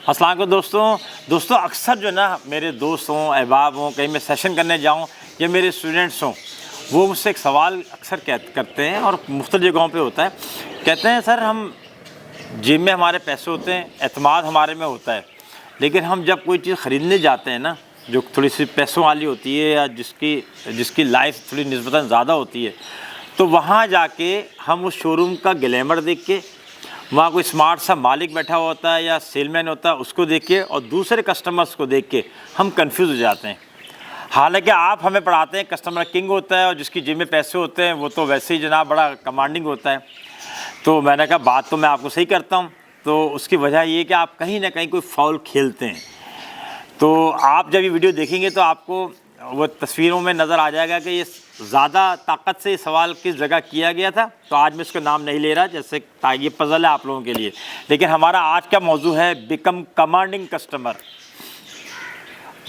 अस्सलाम वालेकुम दोस्तों अक्सर जो ना मेरे दोस्त हों, अहबाब हों, कहीं मैं सेशन करने जाऊं या मेरे स्टूडेंट्स हों, वो मुझसे एक सवाल अक्सर करते हैं और मुख्तलिफ़ जगहों पे होता है। कहते हैं सर हम जेब में हमारे पैसे होते हैं, एतमाद हमारे में होता है, लेकिन हम जब कोई चीज़ ख़रीदने जाते हैं ना जो थोड़ी सी पैसों वाली होती है या जिसकी लाइफ थोड़ी निस्बतन ज़्यादा होती है, तो वहाँ जाके हम उस शोरूम का ग्लैमर देख के, वहाँ कोई स्मार्ट सा मालिक बैठा हुआ होता है या सेलमैन होता है उसको देख के और दूसरे कस्टमर्स को देख के हम कंफ्यूज हो जाते हैं। हालांकि आप हमें पढ़ाते हैं कस्टमर किंग होता है और जिसकी जेब में पैसे होते हैं वो तो वैसे ही जनाब बड़ा कमांडिंग होता है। तो मैंने कहा बात तो मैं आपको सही करता हूँ, तो उसकी वजह ये है कि आप कहीं ना कहीं कोई फाउल खेलते हैं। तो आप जब ये वीडियो देखेंगे तो आपको वो तस्वीरों में नज़र आ जाएगा कि ये ज़्यादा ताकत से सवाल किस जगह किया गया था। तो आज मैं इसका नाम नहीं ले रहा, जैसे ये पजल है आप लोगों के लिए, लेकिन हमारा आज का मौजू है बिकम कमांडिंग कस्टमर।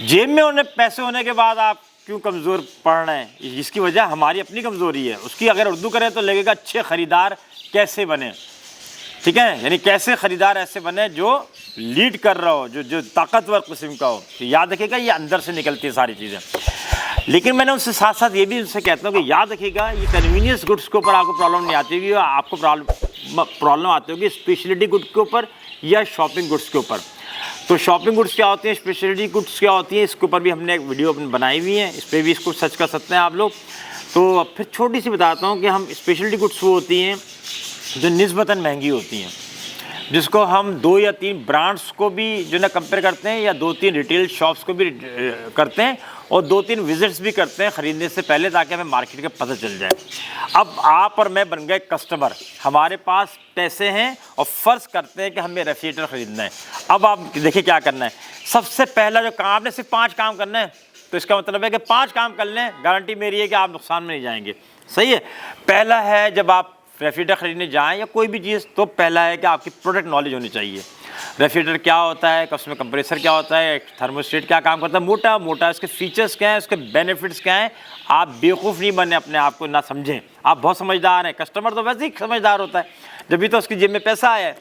जेब में पैसे होने के बाद आप क्यों कमज़ोर पड़ रहे हैं, जिसकी वजह हमारी अपनी कमज़ोरी है। उसकी अगर उर्दू करें तो लगेगा अच्छे ख़रीदार कैसे बने, ठीक है, यानी कैसे ख़रीदार ऐसे बने जो लीड कर रहा हो, जो ताकतवर किस्म का हो। तो याद रखिएगा ये अंदर से निकलती है सारी चीज़ें। लेकिन मैंने उससे साथ साथ ये भी उनसे कहता हूँ कि याद रखिएगा ये कन्वीनियंस गुड्स के ऊपर आपको प्रॉब्लम नहीं आती होगी, आपको प्रॉब्लम आती होगी स्पेशलिटी गुड्स के ऊपर या शॉपिंग गुड्स के ऊपर। तो शॉपिंग गुड्स क्या होती हैं, स्पेशलिटी गुड्स क्या होती हैं, इसके ऊपर भी हमने एक वीडियो बनाई हुई है, इस पर भी इसको सर्च कर सकते हैं आप लोग। तो फिर छोटी सी बताता हूँ कि हम स्पेशलिटी गुड्स वो होती हैं जो निस्बतन महंगी होती हैं, जिसको हम 2 या 3 ब्रांड्स को भी जो ना कंपेयर करते हैं या 2-3 रिटेल शॉप्स को भी करते हैं और 2-3 विजिट्स भी करते हैं ख़रीदने से पहले, ताकि हमें मार्केट का पता चल जाए। अब आप और मैं बन गए कस्टमर, हमारे पास पैसे हैं और फ़र्ज़ करते हैं कि हमें रेफ्रिजरेटर ख़रीदना है। अब आप देखिए क्या करना है। सबसे पहला जो काम, आपने सिर्फ 5 काम करना है, तो इसका मतलब है कि 5 काम कर लें, गारंटी मेरी है कि आप नुकसान में नहीं जाएंगे। सही है। पहला है जब आप रेफ्रिजरेटर ख़रीदने जाएं या कोई भी चीज़, तो पहला है कि आपकी प्रोडक्ट नॉलेज होनी चाहिए। रेफ्रिजरेटर क्या होता है, उसमें कंप्रेसर क्या होता है, थर्मोस्टेट क्या काम करता है, मोटा मोटा इसके फीचर्स क्या हैं, उसके बेनिफिट्स क्या हैं। आप बेवकूफ़ नहीं बने, अपने आप को ना समझें, आप बहुत समझदार हैं। कस्टमर तो वैसे ही समझदार होता है, जब भी तो उसकी जेब में पैसा आया है।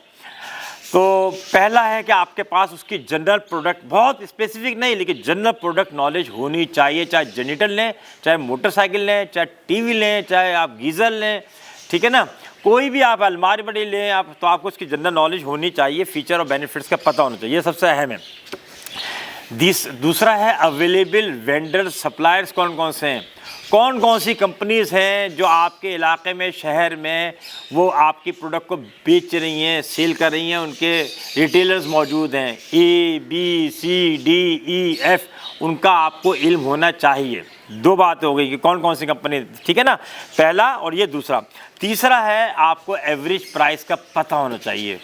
तो पहला है कि आपके पास उसकी जनरल प्रोडक्ट, बहुत स्पेसिफिक नहीं लेकिन जनरल प्रोडक्ट नॉलेज होनी चाहिए। चाहे जनरेटर लें, चाहे मोटरसाइकिल लें, चाहे टीवी लें, चाहे आप गीज़र लें, ठीक है ना, कोई भी आप अलमारी बड़ी लें आप, तो आपको उसकी जनरल नॉलेज होनी चाहिए, फीचर और बेनिफिट्स का पता होना चाहिए, ये सबसे अहम है। दूसरा है अवेलेबल वेंडर सप्लायर्स, कौन कौन से हैं, कौन कौन सी कंपनीज़ हैं जो आपके इलाके में, शहर में वो आपकी प्रोडक्ट को बेच रही हैं, सेल कर रही हैं, उनके रिटेलर्स मौजूद हैं, ABCDEF, उनका आपको इल्म होना चाहिए। 2 बात हो गई कि कौन कौन सी कंपनी, ठीक है ना, पहला और ये दूसरा। तीसरा है आपको एवरेज प्राइस का पता होना चाहिए।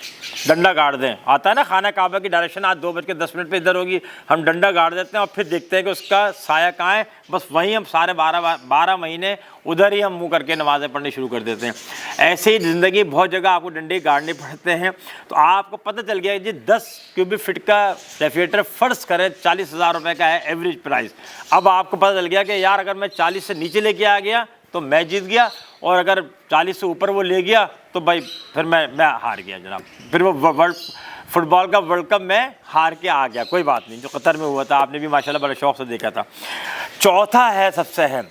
डंडा गाड़ दें, आता है ना खाना काबा की डायरेक्शन, आज 2:10 पे इधर होगी, हम डंडा गाड़ देते हैं और फिर देखते हैं कि उसका साया कहाँ है, बस वहीं हम सारे 12 महीने उधर ही हम मुँह करके नमाज़ें पढ़नी शुरू कर देते हैं। ऐसे ही ज़िंदगी बहुत जगह आपको डंडे गाड़ने पड़ते हैं। तो आपको पता चल गया जी 10 क्यूबिक फीट का रेफ्रिजरेटर फ़र्ज़ करें 40,000 रुपये का है एवरेज प्राइस। अब आपको पता चल गया कि यार अगर मैं 40 से नीचे लेके आ गया तो मैं जीत गया, और अगर 40 से ऊपर वो ले गया तो भाई फिर मैं हार गया जनाब, फिर वो फुटबॉल का वर्ल्ड कप में हार के आ गया। कोई बात नहीं, जो कतर में हुआ था आपने भी माशाल्लाह बड़े शौक़ से देखा था। चौथा है सबसे अहम,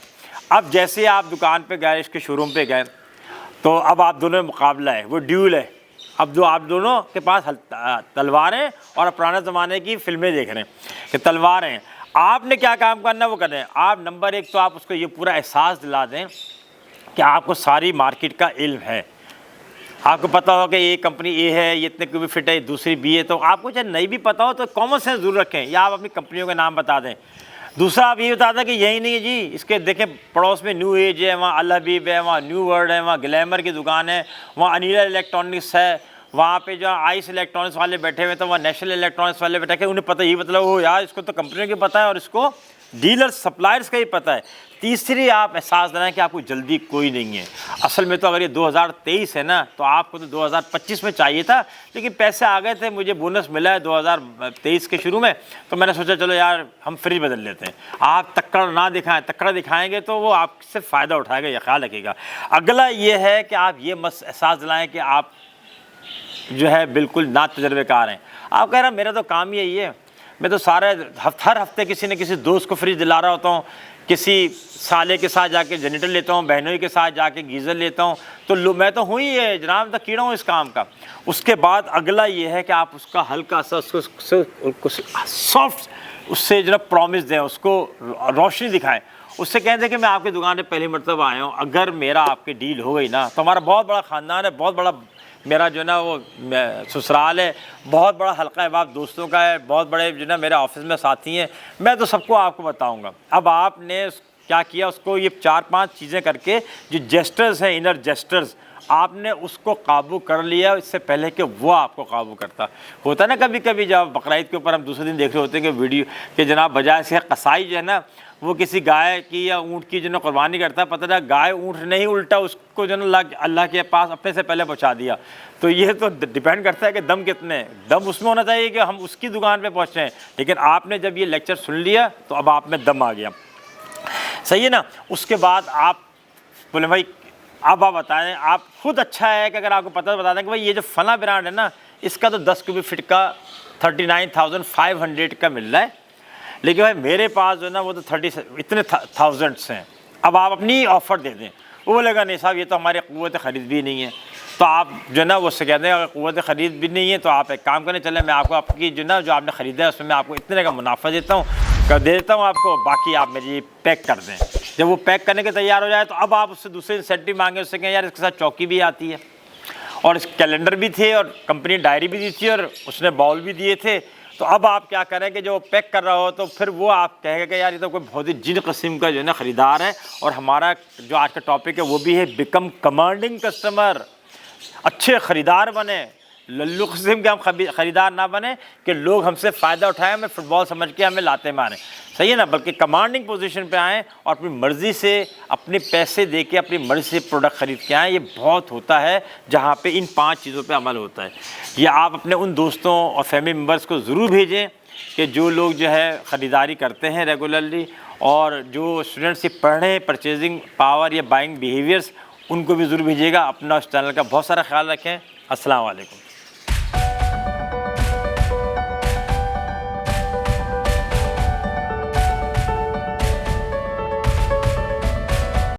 अब जैसे आप दुकान पे गए, इसके शोरूम पे गए, तो अब आप दोनों में मुकाबला है, वो ड्यूल है। अब जो आप दोनों के पास तलवारें और पुराने ज़माने की फिल्में देख रहे हैं कि तलवारें, आपने क्या काम करना है वो करें। आप नंबर 1 तो आप उसको ये पूरा एहसास दिला दें कि आपको सारी मार्केट का इल्म है, आपको पता हो कि ये कंपनी ए है, ये इतने क्यूबिक फीट है, दूसरी बी है। तो आपको चाहे नहीं भी पता हो तो कॉमन सेंस जरूर रखें, या आप अपनी कंपनियों के नाम बता दें। दूसरा आप ये बता दें कि यही नहीं है जी, इसके देखें पड़ोस में न्यू एज है, वहाँ अल हबीब है, वहाँ न्यू वर्ल्ड है, वहाँ ग्लैमर की दुकान है, वहाँ अनीला इलेक्ट्रॉनिक्स है, वहाँ पे जो आइस इलेक्ट्रॉनिक्स वाले बैठे हुए, तो वहाँ नेशनल इलेक्ट्रॉनिक्स वाले बैठे हैं, उन्हें पता ये मतलब हो यार इसको तो कंपनियों की पता है और इसको डीलर्स सप्लायर्स का ही पता है। तीसरी आप एहसास देना कि आपको जल्दी कोई नहीं है। असल में तो अगर ये 2023 है ना, तो आपको तो 2025 में चाहिए था, लेकिन पैसे आ गए थे, मुझे बोनस मिला है 2023 के शुरू में, तो मैंने सोचा चलो यार हम फ्रिज बदल लेते हैं। आप तक्कड़ ना दिखाएं, तक्कड़ दिखाएंगे तो वो आपसे फ़ायदा उठाएगा, ये ख्याल रखिएगा। अगला ये है कि आप ये मस एहसास दिलाएँ कि आप जो है बिल्कुल ना तजर्बेकार हैं। आप कह रहे हैं मेरा तो काम ही यही है, मैं तो हर हफ्ते किसी न किसी दोस्त को फ्रिज दिला रहा होता हूँ, किसी साले के साथ जाके जनरेटर लेता हूँ, बहनोई के साथ जाके गीज़र लेता हूँ, तो मैं तो हूँ ही है जनाब, तो कीड़ा हूँ इस काम का। उसके बाद अगला ये है कि आप उसका हल्का सा उसको सॉफ्ट उससे जरा प्रॉमिस दें, उसको रोशनी दिखाएं, उससे कह दें कि मैं आपकी दुकान पे पहली मरतबा आया हूँ, अगर मेरा आपकी डील हो गई ना तो हमारा बहुत बड़ा ख़ानदान है, बहुत बड़ा मेरा जो ना वो ससुराल है, बहुत बड़ा हल्का अहबाब दोस्तों का है, बहुत बड़े जो ना मेरे ऑफिस में साथी हैं, मैं तो सबको आपको बताऊंगा। अब आपने क्या किया, उसको ये 4-5 चीज़ें करके जो जेस्टर्स हैं, इनर जेस्टर्स, आपने उसको काबू कर लिया इससे पहले कि वो आपको काबू करता। होता है ना कभी कभी जब बकरीद के ऊपर हम दूसरे दिन देख रहे होते हैं कि वीडियो के जनाब बजाय से कसाई जो है ना वो किसी गाय की या ऊँट की जो ना कुर्बानी करता है, पता ना गाय ऊँट नहीं, उल्टा उसको जो ना अल्लाह के पास अपने से पहले पहुँचा दिया। तो ये तो डिपेंड करता है कि दम कितने, दम उसमें होना चाहिए कि हम उसकी दुकान पर पहुँचे। लेकिन आपने जब ये लेक्चर सुन लिया तो अब आप में दम आ गया, सही है ना। उसके बाद आप बोले भाई अब आप बताएं, आप खुद अच्छा है कि अगर आपको पता बता दें कि भाई ये जो फला ब्रांड है ना इसका तो 10 क्यूबिक फीट का 39,500 का मिल रहा है, लेकिन भाई मेरे पास जो ना वो तो 30 इतने थाउजेंड्स हैं, अब आप अपनी ऑफ़र दे दें। वो बोलेगा नहीं साहब ये तो हमारी क़ुव्वत ख़रीद भी नहीं है, तो आप जो ना वो उससे कहते हैं अगर क़ुव्वत ख़रीद भी नहीं है तो आप एक काम करें, चले मैं आपको आपकी जो ना जो आपने ख़रीदा है उसमें मैं आपको इतने का मुनाफा देता हूँ, कर देता हूँ आपको, बाकी आप मेरी पैक कर दें। जब वो पैक करने के तैयार हो जाए तो अब आप उससे दूसरे इंसेंटिव मांगे, उससे कहें यार इसके साथ चौकी भी आती है और इस कैलेंडर भी थे और कंपनी डायरी भी दी थी और उसने बाउल भी दिए थे। तो अब आप क्या करें कि जो पैक कर रहा हो तो फिर वो आप कहेंगे कि यार ये तो कोई बहुत ही जिन किस्म का जो है ना ख़रीदार है। और हमारा जो आज का टॉपिक है वो भी है बिकम कमांडिंग कस्टमर, अच्छे ख़रीदार बने, लल्लू किस्म के हम ख़रीदार ना बने कि लोग हमसे फ़ायदा उठाएं, हमें फ़ुटबॉल समझ के हमें लाते मारें, सही है ना, बल्कि कमांडिंग पोजीशन पे आएँ और अपनी मर्ज़ी से अपने पैसे दे के अपनी मर्ज़ी से प्रोडक्ट ख़रीद के आएँ। ये बहुत होता है जहाँ पे इन 5 चीज़ों पे अमल होता है। ये आप अपने उन दोस्तों और फैमिली मेम्बर्स को ज़रूर भेजें कि जो लोग जो है ख़रीदारी करते हैं रेगुलरली, और जो स्टूडेंट्स ये पढ़ रहे हैं परचेजिंग पावर या बाइंग बिहेवियर्स, उनको भी ज़रूर भेजिएगा। अपना उस चैनल का बहुत सारा ख्याल रखें। अस्सलाम वालेकुम।